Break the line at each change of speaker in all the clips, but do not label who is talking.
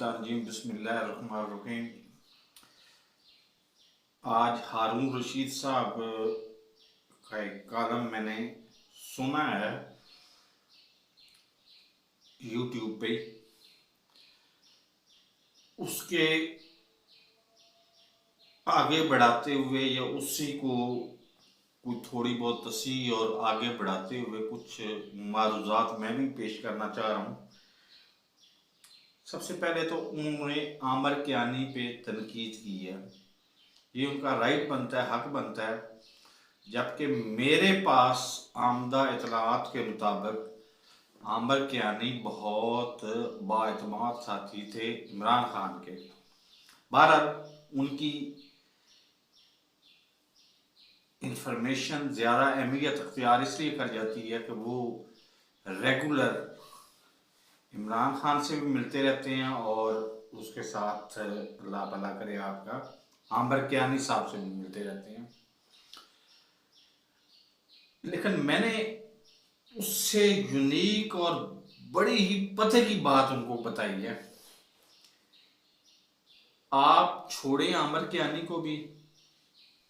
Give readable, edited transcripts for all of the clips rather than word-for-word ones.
मिनशैतानिर्रजीम बिस्मिल्लाहिर्रहमानिर्रहीम। आज हारून रशीद साहब का एक कॉलम मैंने सुना है यूट्यूब पे। उसके आगे बढ़ाते हुए या उसी को कोई थोड़ी बहुत तस्हीह और आगे बढ़ाते हुए कुछ मारूजात मैं भी पेश करना चाह रहा हूँ। सबसे पहले तो उन्होंने आमर कियानी पे तनकीद की है। ये उनका राइट बनता है, हक बनता है, जबकि मेरे पास आमदा इतलात के मुताबिक आमर कियानी बहुत बाएतमाद साथी थे इमरान खान के। बहरहाल उनकी इंफॉर्मेशन ज़्यादा अहमियत अख्तियार इसलिए कर जाती है कि वो रेगुलर इमरान खान से भी मिलते रहते हैं और उसके साथ अल्लाह भला करे आपका आमर कियानी साहब से भी मिलते रहते हैं। लेकिन मैंने उससे यूनिक और बड़ी ही पते की बात उनको बताई है। आप छोड़े आमर कियानी को भी,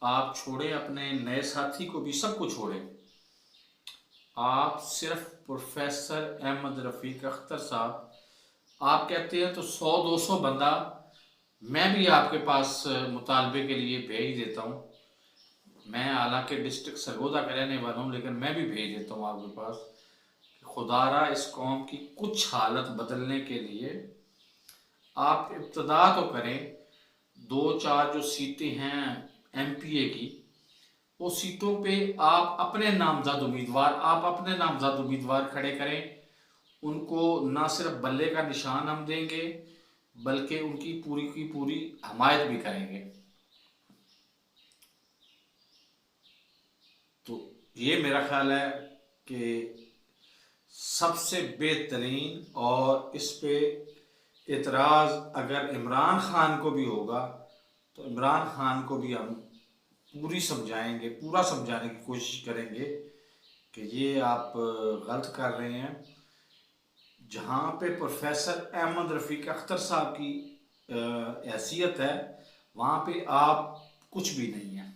आप छोड़े अपने नए साथी को भी, सबको छोड़े, आप सिर्फ प्रोफेसर अहमद रफीक अख्तर साहब, आप कहते हैं तो 100-200 बंदा मैं भी आपके पास मुतालबे के लिए भेज देता हूँ। मैं हालांकि डिस्ट्रिक्ट सरगोदा का रहने वाला हूँ, लेकिन मैं भी भेज देता हूँ आपके पास। खुदारा इस कौम की कुछ हालत बदलने के लिए आप इब्तदा तो करें। 2-4 जो सीटें हैं MPA की, वो सीटों पे आप अपने नामजद उम्मीदवार खड़े करें। उनको ना सिर्फ बल्ले का निशान हम देंगे, बल्कि उनकी पूरी की पूरी हमायत भी करेंगे। तो ये मेरा ख्याल है कि सबसे बेहतरीन, और इस पे एतराज़ अगर इमरान खान को भी होगा तो इमरान खान को भी हम पूरा समझाने की कोशिश करेंगे कि ये आप गलत कर रहे हैं। जहाँ पे प्रोफेसर अहमद रफ़ीक अख्तर साहब की हैसियत है, वहाँ पे आप कुछ भी नहीं हैं।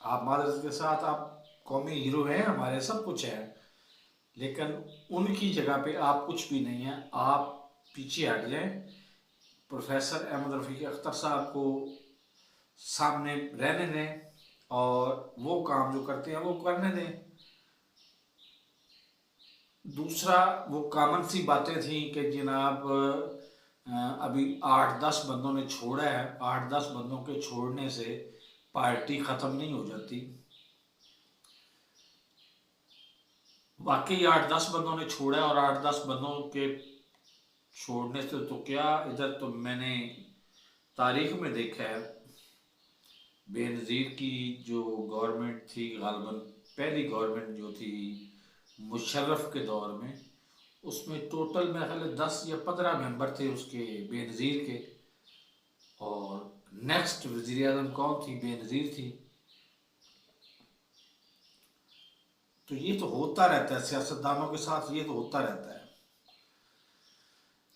आप मादरत के साथ आप कौमी हीरो हैं, हमारे सब कुछ है, लेकिन उनकी जगह पे आप कुछ भी नहीं हैं। आप पीछे हट जाएं, प्रोफेसर अहमद रफ़ीक अख्तर साहब को सामने रहने दें और वो काम जो करते हैं वो करने दें। दूसरा, वो कॉमन सी बातें थी कि जनाब अभी 8-10 बंदों ने छोड़ा है, 8-10 बंदों के छोड़ने से पार्टी ख़त्म नहीं हो जाती। वाकई 8-10 बंदों ने छोड़ा है, और 8-10 बंदों के छोड़ने से तो क्या, इधर तो मैंने तारीख में देखा है, बेनज़ीर की जो गवर्नमेंट थी, गालिबन पहली गवर्नमेंट जो थी मुशर्रफ के दौर में, उसमें टोटल मेरे ख्याल 10 या 15 मेंबर थे उसके बेनज़ीर के, और नेक्स्ट वज़ीर आज़म कौन थी? बेनज़ीर थी। तो ये तो होता रहता है, सियासतदानों के साथ ये तो होता रहता है।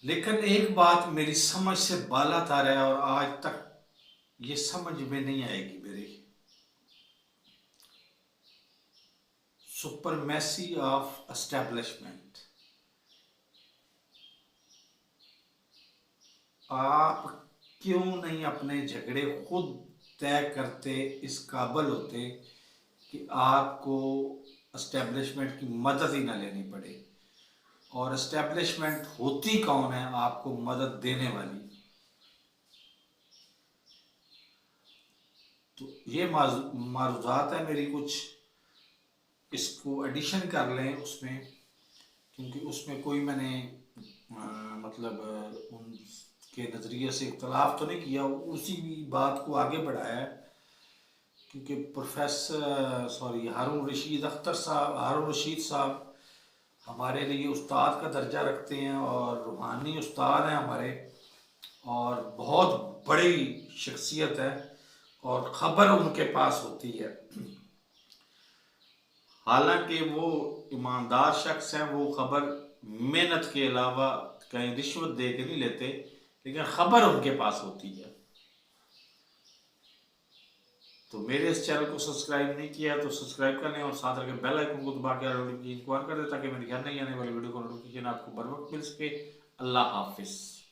लेकिन एक बात मेरी समझ से बालातर है और आज तक ये समझ में नहीं आएगी मेरी, सुपरमेसी ऑफ एस्टेब्लिशमेंट। आप क्यों नहीं अपने झगड़े खुद तय करते, इस काबिल होते कि आपको एस्टेब्लिशमेंट की मदद ही ना लेनी पड़े? और एस्टेब्लिशमेंट होती कौन है आपको मदद देने वाली? तो ये मारूजात है मेरी कुछ, इसको एडिशन कर लें उसमें, क्योंकि उसमें कोई मैंने मतलब उनके नज़रिए से इख्तलाफ तो नहीं किया, उसी बात को आगे बढ़ाया है। क्योंकि हारून रशीद साहब हमारे लिए उस्ताद का दर्जा रखते हैं और रूहानी उस्ताद हैं हमारे, और बहुत बड़ी शख्सियत है और ख़बर उनके पास होती है। हालांकि वो ईमानदार शख्स हैं, वो ख़बर मेहनत के अलावा कहीं रिश्वत दे के नहीं लेते, लेकिन खबर उनके पास होती है। तो मेरे इस चैनल को सब्सक्राइब नहीं किया तो सब्सक्राइब कर लें और साथ रखे बेल आइकन को दबा के नोटिफिकेशन ऑन कर दें ताकि मेरी हर नई आने वाली वीडियो को नोटिफिकेशन आपको बर वक्त मिल सके। अल्लाह हाफिज़।